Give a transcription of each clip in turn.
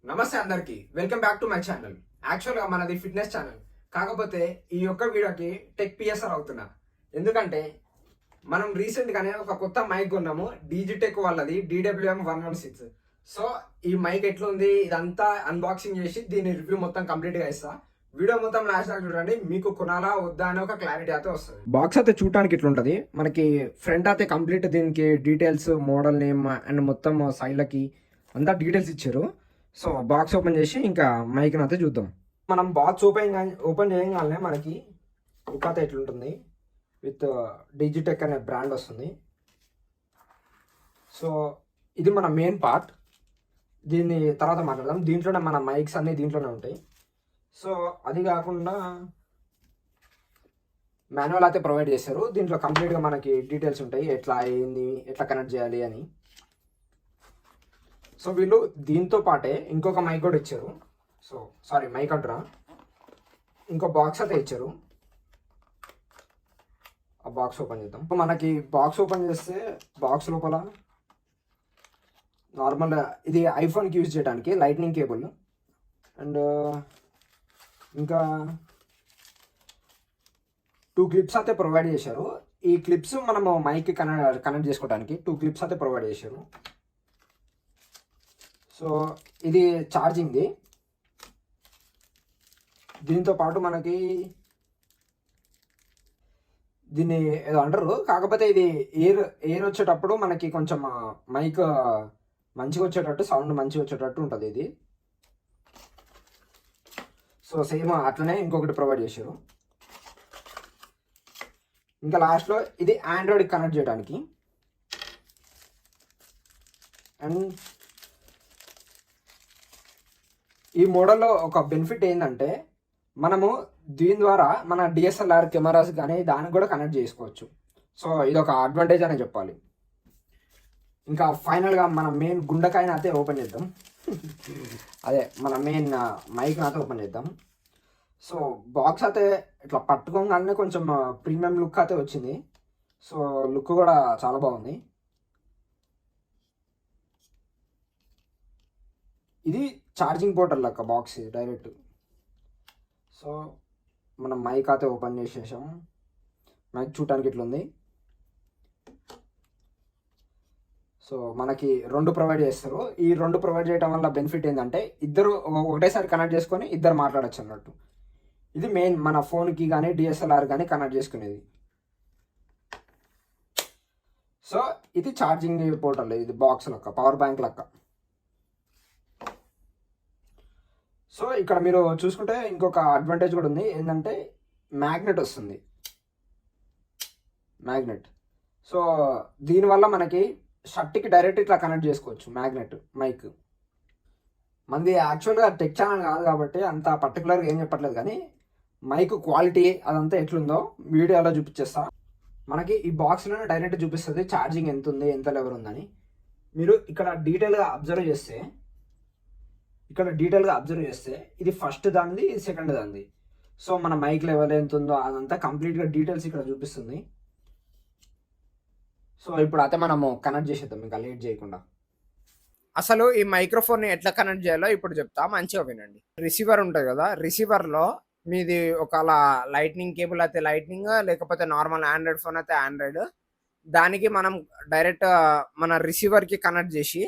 నమస్తే అందరికి, welcome back to my channel. యాక్చువల్గా మనది ఫిట్నెస్ ఛానల్, కాకపోతే ఈ యొక్క వీడియోకి టెక్ పిఎస్ఆర్ అవుతున్నా. ఎందుకంటే మనం రీసెంట్గానే ఒక కొత్త మైక్ కొన్నాము, డీజిటెక్ వాళ్ళది DWM-116. సో ఈ మైక్ ఎట్లుంది ఇదంతా అన్బాక్సింగ్ చేసి దీని రివ్యూ మొత్తం కంప్లీట్గా ఇస్తా. వీడియో మొత్తం లాస్ట్ దాకా చూడండి, మీకు కొనాలా వద్దా అనే ఒక క్లారిటీ అయితే వస్తుంది. బాక్స్ అయితే చూడడానికి ఇట్లుంటుంది. మనకి ఫ్రంట్ అయితే కంప్లీట్ దీనికి డీటెయిల్స్, మోడల్ నేమ్ అండ్ మొత్తం సైడ్లకి అంతా డీటెయిల్స్ ఇచ్చారు. సో బాక్స్ ఓపెన్ చేసి ఇంకా మైక్ని అయితే చూద్దాం. మనం బాక్స్ ఓపెన్ చేయగానే మనకి ఇంకా ఎట్లుంటుంది, విత్ డిజిటెక్ అనే బ్రాండ్ వస్తుంది. సో ఇది మన మెయిన్ పార్ట్, దీన్ని తర్వాత మాట్లాడదాం. దీంట్లోనే మన మైక్స్ అన్నీ దీంట్లోనే ఉంటాయి. సో అది కాకుండా మాన్యువల్ అయితే ప్రొవైడ్ చేశారు. దీంట్లో కంప్లీట్గా మనకి డీటెయిల్స్ ఉంటాయి, ఎట్లా అయింది, ఎట్లా కనెక్ట్ చేయాలి అని. సో వీళ్ళు దీంతో పాటే ఇంకొక మైక్ కూడా ఇచ్చారు. సో సారీ, మైక్ అంటున్నా, ఇంకో బాక్స్ అయితే ఇచ్చారు. ఆ బాక్స్ ఓపెన్ చేద్దాం. మనకి బాక్స్ ఓపెన్ చేస్తే బాక్స్ లోపల నార్మల్ ఇది ఐఫోన్కి యూజ్ చేయడానికి లైట్నింగ్ కేబుల్ అండ్ ఇంకా 2 క్లిప్స్ అయితే ప్రొవైడ్ చేశారు. ఈ క్లిప్స్ మనము మైక్కి కనెక్ట్ చేసుకోవడానికి 2 క్లిప్స్ అయితే ప్రొవైడ్ చేశారు. సో ఇది ఛార్జింగ్ది. దీంతో పాటు మనకి దీన్ని ఏదో అంటారు, కాకపోతే ఇది ఎయిర్ వచ్చేటప్పుడు మనకి కొంచెం మైక్ మంచిగా వచ్చేటట్టు, సౌండ్ మంచిగా వచ్చేటట్టు ఉంటుంది ఇది. సో సేమ్ అట్లనే ఇంకొకటి ప్రొవైడ్ చేశారు. ఇంకా లాస్ట్లో ఇది ఆండ్రాయిడ్కి కనెక్ట్ చేయడానికి. అండ్ ఈ మోడల్లో ఒక బెనిఫిట్ ఏంటంటే మనము దీని ద్వారా మన DSLR కెమెరాస్ కానీ దానికి కూడా కనెక్ట్ చేసుకోవచ్చు. సో ఇది ఒక అడ్వాంటేజ్ అనే చెప్పాలి. ఇంకా ఫైనల్గా మన మెయిన్ గుండెకాయని అయితే ఓపెన్ చేద్దాం. అదే మన మెయిన్ మైక్ని అయితే ఓపెన్ చేద్దాం. సో బాక్స్ అయితే ఇట్లా పట్టుకోగానే కొంచెం ప్రీమియం లుక్ అయితే వచ్చింది. సో లుక్ కూడా చాలా బాగుంది. ఇది ఛార్జింగ్ పోర్టల్ లెక్క బాక్స్ డైరెక్ట్. సో మనం మైక్ అయితే ఓపెన్ చేసేసాం. మైక్ చూడటానికి ఇట్లుంది. సో మనకి 2 ప్రొవైడ్ చేస్తారు. ఈ 2 ప్రొవైడ్ చేయడం వల్ల బెనిఫిట్ ఏంటంటే ఇద్దరు ఒకటేసారి కనెక్ట్ చేసుకొని ఇద్దరు మాట్లాడచ్చు అన్నట్టు. ఇది మెయిన్ మన ఫోన్కి కానీ DSLR కానీ కనెక్ట్ చేసుకునేది. సో ఇది ఛార్జింగ్ పోర్టల్, ఇది బాక్స్ లెక్క, పవర్ బ్యాంక్ లెక్క. సో ఇక్కడ మీరు చూసుకుంటే ఇంకొక అడ్వాంటేజ్ కూడా ఉంది, ఏంటంటే మ్యాగ్నెట్ వస్తుంది, మ్యాగ్నెట్. సో దీనివల్ల మనకి షర్ట్కి డైరెక్ట్ ఇట్లా కనెక్ట్ చేసుకోవచ్చు మ్యాగ్నెట్ మైక్. మంది యాక్చువల్గా టెక్ ఛానల్ కాదు కాబట్టి అంత పర్టికులర్గా ఏం చెప్పట్లేదు, కానీ మైక్ క్వాలిటీ అదంతా ఎట్లుందో వీడియోలో చూపించేస్తా. మనకి ఈ బాక్స్లోనే డైరెక్ట్ చూపిస్తుంది ఛార్జింగ్ ఎంత ఉంది, ఎంత లెవెల్ ఉందని. మీరు ఇక్కడ డీటెయిల్గా అబ్జర్వ్ చేస్తే ఇది ఫస్ట్ దానిది, ఇది సెకండ్ దానిది. సో మన మైక్ లెవెల్ ఎంత ఉందో అదంతా కంప్లీట్గా డీటెయిల్స్ ఇక్కడ చూపిస్తుంది. సో ఇప్పుడు అయితే మనము కనెక్ట్ చేసేద్దాం ఇంకా లేట్ చేయకుండా. అసలు ఈ మైక్రోఫోన్ని ఎట్లా కనెక్ట్ చేయాలో ఇప్పుడు చెప్తా, మంచిగా వినండి. రిసీవర్ ఉంటుంది కదా, రిసీవర్లో మీది ఒకవేళ లైట్నింగ్ కేబుల్ అయితే లైట్నింగ్, లేకపోతే నార్మల్ ఆండ్రాయిడ్ ఫోన్ అయితే ఆండ్రాయిడ్, దానికి మనం డైరెక్ట్ మన రిసీవర్కి కనెక్ట్ చేసి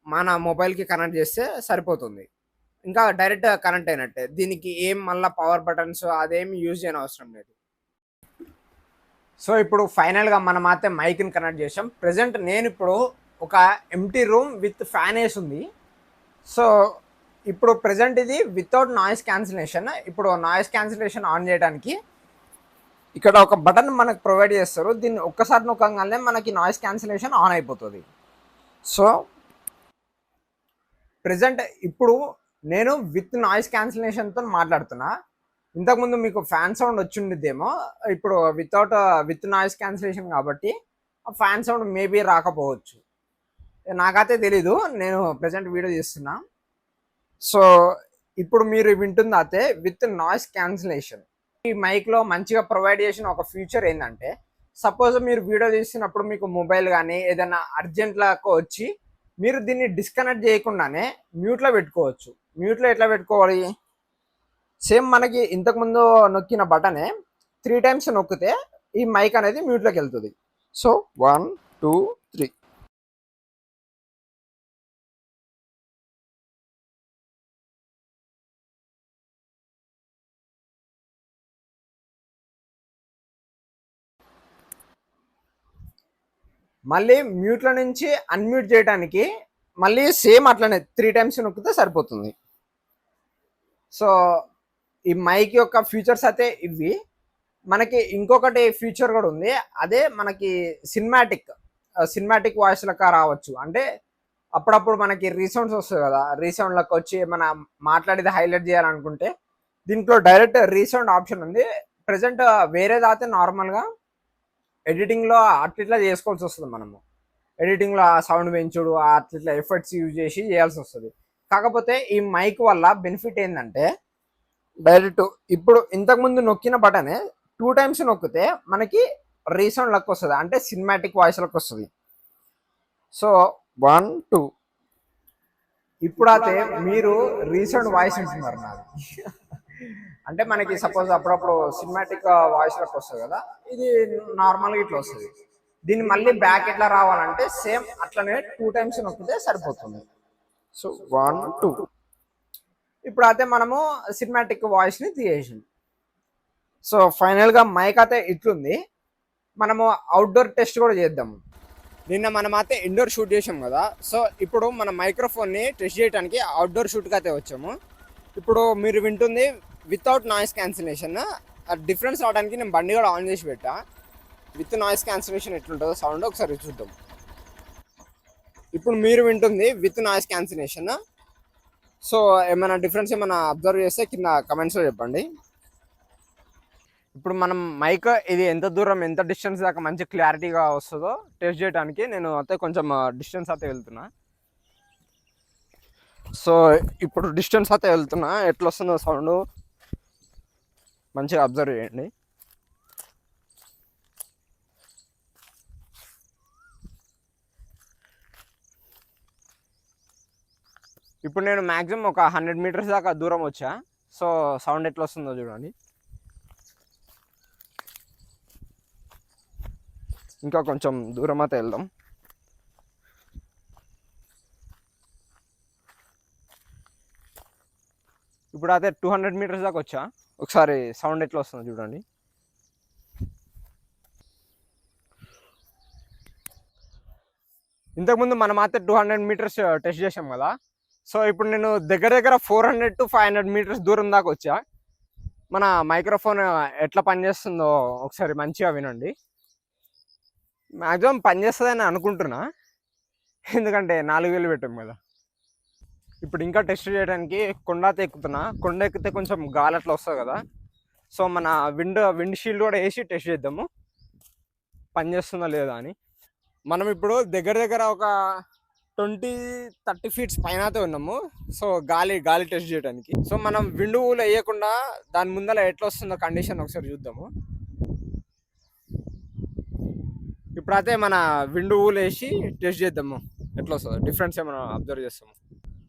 మన మొబైల్కి కనెక్ట్ చేస్తే సరిపోతుంది. ఇంకా డైరెక్ట్ కనెక్ట్ అయినట్టే. దీనికి ఏం మళ్ళీ పవర్ బటన్స్ అదేమి యూజ్ చేయని అవసరం లేదు. సో ఇప్పుడు ఫైనల్గా మనం అయితే మైక్ని కనెక్ట్ చేసాం. ప్రజెంట్ నేను ఇప్పుడు ఒక ఎంటీ రూమ్ విత్ ఫ్యాన్ వేసి ఉంది. సో ఇప్పుడు ప్రజెంట్ ఇది వితౌట్ నాయిస్ క్యాన్సిలేషన్. ఇప్పుడు నాయిస్ క్యాన్సిలేషన్ ఆన్ చేయడానికి ఇక్కడ ఒక బటన్ మనకు ప్రొవైడ్ చేస్తారు. దీన్ని ఒక్కసారి నొక్కగానే మనకి నాయిస్ క్యాన్సిలేషన్ ఆన్ అయిపోతుంది. సో ప్రజెంట్ ఇప్పుడు నేను విత్ నాయిస్ క్యాన్సిలేషన్తో మాట్లాడుతున్నా. ఇంతకుముందు మీకు ఫ్యాన్ సౌండ్ వచ్చిండిద్దేమో, ఇప్పుడు విత్ నాయిస్ క్యాన్సిలేషన్ కాబట్టి ఆ ఫ్యాన్ సౌండ్ మేబీ రాకపోవచ్చు, నాకైతే తెలీదు. నేను ప్రజెంట్ వీడియో చేస్తున్నా. సో ఇప్పుడు మీరు వింటుంది అయితే విత్ నాయిస్ క్యాన్సిలేషన్. ఈ మైక్లో మంచిగా ప్రొవైడ్ చేసిన ఒక ఫీచర్ ఏంటంటే, సపోజ్ మీరు వీడియో తీసినప్పుడు మీకు మొబైల్ కానీ ఏదైనా అర్జెంట్లాగా వచ్చి మీరు దీన్ని డిస్కనెక్ట్ చేయకుండానే మ్యూట్లో పెట్టుకోవచ్చు. మ్యూట్లో ఎట్లా పెట్టుకోవాలి? సేమ్ మనకి ఇంతకుముందు నొక్కిన బటనే 3 టైమ్స్ నొక్కితే ఈ మైక్ అనేది మ్యూట్లోకి వెళ్తుంది. సో 1 2 3. మళ్ళీ మ్యూట్లో నుంచి అన్మ్యూట్ చేయడానికి మళ్ళీ సేమ్ అట్లనే 3 టైమ్స్ నొక్కితే సరిపోతుంది. సో ఈ మైక్ యొక్క ఫీచర్స్ అయితే ఇవి. మనకి ఇంకొకటి ఫీచర్ కూడా ఉంది. అదే మనకి సినిమాటిక్ వాయిస్ లెక్క రావచ్చు. అంటే అప్పుడప్పుడు మనకి రీసౌండ్స్ వస్తాయి కదా, రీసౌండ్ లెక్క వచ్చి మన మాట్లాడేది హైలైట్ చేయాలనుకుంటే దీంట్లో డైరెక్ట్ రీసౌండ్ ఆప్షన్ ఉంది. ప్రజెంట్ వేరేదైతే నార్మల్గా ఎడిటింగ్లో అట్లా చేసుకోవాల్సి వస్తుంది. మనము ఎడిటింగ్లో ఆ సౌండ్ పెంచుడు అట్లా ఎఫర్ట్స్ యూజ్ చేసి చేయాల్సి వస్తుంది. కాకపోతే ఈ మైక్ వల్ల బెనిఫిట్ ఏంటంటే డైరెక్ట్ ఇప్పుడు ఇంతకుముందు నొక్కిన బటనే 2 టైమ్స్ నొక్కితే మనకి రీసౌండ్ లెక్క వస్తుంది, అంటే సినిమాటిక్ వాయిస్ లెక్క వస్తుంది. సో 1 2. ఇప్పుడైతే మీరు రీసౌండ్ వాయిస్ వింటున్నారు నాది. అంటే మనకి సపోజ్ అప్పుడప్పుడు సినిమాటిక్ వాయిస్ లెక్క వస్తుంది కదా, ఇది నార్మల్గా ఇట్లా వస్తుంది. దీన్ని మళ్ళీ బ్యాక్ ఎట్లా రావాలంటే సేమ్ అట్లనే 2 టైమ్స్ నొక్కితే సరిపోతుంది. సో 1 2. ఇప్పుడు అయితే మనము సినిమాటిక్ వాయిస్ని తీసేసాం. సో ఫైనల్గా మైక్ అయితే ఇట్లుంది. మనము అవుట్డోర్ టెస్ట్ కూడా చేద్దాము. నిన్న మనం అయితే ఇండోర్ షూట్ చేసాం కదా, సో ఇప్పుడు మన మైక్రోఫోన్ని టెస్ట్ చేయడానికి అవుట్డోర్ షూట్కి అయితే వచ్చాము. ఇప్పుడు మీరు వింటుంది వితౌట్ నాయిస్ క్యాన్సిలేషన్. డిఫరెన్స్ రావడానికి నేను బండి కూడా ఆన్ చేసి పెట్టా. విత్ నాయిస్ క్యాన్సిలేషన్ ఎట్లుంటుందో సౌండ్ ఒకసారి చూద్దాం. ఇప్పుడు మీరు వింటుంది విత్ నాయిస్ క్యాన్సిలేషన్. సో ఏమైనా డిఫరెన్స్ ఏమైనా అబ్జర్వ్ చేస్తే కింద కమెంట్స్లో చెప్పండి. ఇప్పుడు మనం మైక్ ఇది ఎంత దూరం ఎంత డిస్టెన్స్ దాకా మంచి క్లారిటీగా వస్తుందో టెస్ట్ చేయడానికి నేను అయితే కొంచెం డిస్టెన్స్ అయితే వెళ్తున్నా. సో ఇప్పుడు డిస్టెన్స్ అయితే వెళ్తున్నా, ఎట్లా వస్తుందో సౌండ్ మంచిగా అబ్జర్వ్ చేయండి. ఇప్పుడు నేను మ్యాక్సిమం ఒక 100 మీటర్స్ దాకా దూరం వచ్చా. సో సౌండ్ ఎట్లా వస్తుందో చూడండి. ఇంకా కొంచెం దూరం అయితే వెళ్దాం. ఇప్పుడు అయితే 200 మీటర్స్ దాకా వచ్చా. ఒకసారి సౌండ్ ఎట్లా వస్తుందో చూడండి. ఇంతకుముందు మనం అయితే 200 మీటర్స్ టెస్ట్ చేసాం కదా. సో ఇప్పుడు నేను దగ్గర దగ్గర 400 to 500 మీటర్స్ దూరం దాకా వచ్చా. మన మైక్రోఫోన్ ఎట్లా పనిచేస్తుందో ఒకసారి మంచిగా వినండి. మ్యాక్సిమం పనిచేస్తుందని అనుకుంటున్నా, ఎందుకంటే 4000 పెట్టాం కదా. ఇప్పుడు ఇంకా టెస్ట్ చేయడానికి కొండ ఎక్కుతున్నా. కొండ ఎక్కితే కొంచెం గాలి అట్లా వస్తుంది కదా. సో మన విండ్ షీల్డ్ కూడా వేసి టెస్ట్ చేద్దాము పనిచేస్తుందా లేదా అని. మనం ఇప్పుడు దగ్గర దగ్గర ఒక 20-30 ఫీట్స్ పైన అయితే ఉన్నాము. సో గాలి టెస్ట్ చేయడానికి. సో మనం విండ్ ఊలు వేయకుండా దాని ముందర ఎట్లా వస్తుందో కండిషన్ ఒకసారి చూద్దాము. ఇప్పుడైతే మన విండ్ ఊలు వేసి టెస్ట్ చేద్దాము ఎట్లా వస్తుందో, డిఫరెన్స్ ఏమైనా అబ్జర్వ్ చేస్తాము.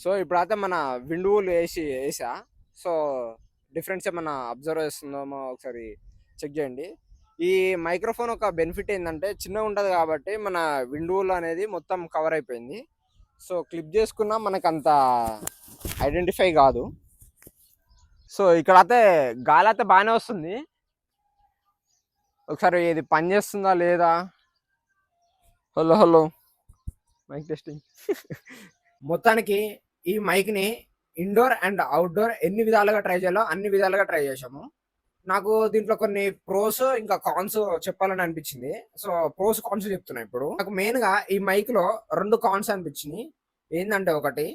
సో ఇప్పుడైతే మన విండ్ ఊలు వేసా. సో డిఫరెన్స్ ఏమైనా అబ్జర్వ్ చేస్తుందేమో ఒకసారి చెక్ చేయండి. ఈ మైక్రోఫోన్ ఒక బెనిఫిట్ ఏంటంటే చిన్నగా ఉంటుంది కాబట్టి మన విండ్ ఊల్ అనేది మొత్తం కవర్ అయిపోయింది. సో క్లిప్ చేసుకున్నా మనకు అంత ఐడెంటిఫై కాదు. సో ఇక్కడ అయితే గాలి అయితే బాగానే వస్తుంది. ఒకసారి ఇది పని చేస్తుందా లేదా. Hello mic testing. మొత్తానికి ఈ మైక్ని ఇండోర్ అండ్ అవుట్డోర్ ఎన్ని విధాలుగా ట్రై చేయాలో అన్ని విధాలుగా ట్రై చేసాము. నాకు దీంట్లో కొన్ని ప్రోస్ ఇంకా కాన్స్ చెప్పాలని అనిపించింది. సో ప్రోస్ కాన్స్ చెప్తున్నా. ఇప్పుడు నాకు మెయిన్గా ఈ మైక్లో 2 కాన్స్ అనిపించినాయి. ఏంటంటే ఒకటి,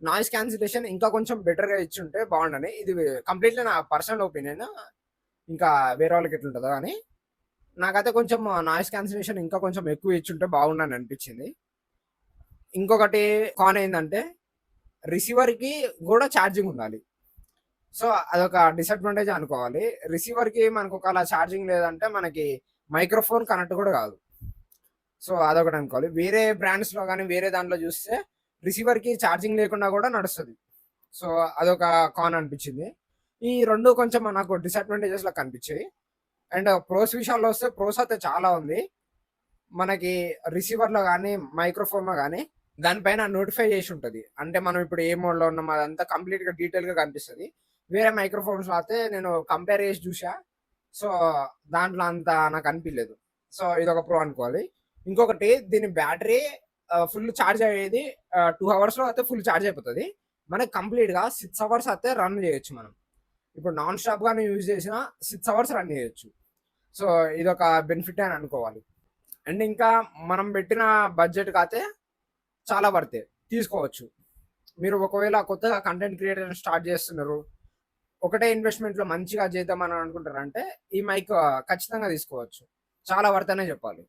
నాయిస్ క్యాన్సిలేషన్ ఇంకా కొంచెం బెటర్గా ఇచ్చి ఉంటే బాగుండని. ఇది కంప్లీట్లీ నా పర్సనల్ ఒపీనియన్, ఇంకా వేరే వాళ్ళకి ఎట్లుంటుందో కానీ నాకైతే కొంచెం నాయిస్ క్యాన్సిలేషన్ ఇంకా కొంచెం ఎక్కువ ఇచ్చుంటే బాగుండని అనిపించింది. ఇంకొకటి కాన్ ఏంటంటే రిసీవర్కి కూడా ఛార్జింగ్ ఉండాలి. సో అదొక డిసడ్వాంటేజ్ అనుకోవాలి. రిసీవర్కి మనకు ఒకవేళ ఛార్జింగ్ లేదంటే మనకి మైక్రోఫోన్ కనెక్ట్ కూడా కాదు. సో అదొకటి అనుకోవాలి. వేరే బ్రాండ్స్లో కానీ వేరే దాంట్లో చూస్తే రిసీవర్‌కి ఛార్జింగ్ లేకుండా గూడా నడుస్తది. సో, అదొక కాన్ అనిపిచ్చింది. ఈ 2 కొంచెం నాకు డిసడ్వాంటేజెస్ లాగా కనిపిచ్చాయి. అండ్ ప్రోస్ విషయాల్లో వస్తే ప్రోస్ అయితే చాలా ఉంది. మనకి రిసీవర్‌లో గాని, మైక్రోఫోన్‌లో గాని దానిపైన నోటిఫై చేసి ఉంటది. అంటే మనం ఇప్పుడు ఏ మోడ్‌లో ఉన్నామో అదంతా కంప్లీట్‌గా డీటెయిల్‌గా కనిపిస్తది. వేరే మైక్రోఫోన్స్‌లో అయితే నేను కంపేర్ చేసి చూసా. సో, దాంట్లో అంత నాకు అనిపియలేదు. సో, ఇదొక ప్రో అనుకోవాలి. ఇంకొకటి దీని బ్యాటరీ ఫుల్ చార్జ్ అయ్యేది 2 అవర్స్‌లో అయితే ఫుల్ చార్జ్ అయిపోతది. మనకి కంప్లీట్‌గా 6 అవర్స్ అయితే రన్ చేయొచ్చు మనం. ఇప్పుడు నాన్ స్టాప్‌గానే యూజ్ చేసినా 6 అవర్స్ రన్ చేయొచ్చు. సో, ఇదొక బెనిఫిటే అని అనుకోవాలి. అండ్ ఇంకా మనం పెట్టిన బడ్జెట్‌కైతే చాలా వర్తే. తీసుకోవచ్చు. మీరు ఒకవేళ కొత్తగా కంటెంట్ క్రియేటర్ స్టార్ట్ చేస్తున్నారు. ఒకటే ఇన్వెస్ట్‌మెంట్‌లో మంచిగా చేద్దామని అనుకుంటారంటే ఈ మైక్ ఖచ్చితంగా తీసుకోవచ్చు. చాలా వర్త్ అనే చెప్పాలి.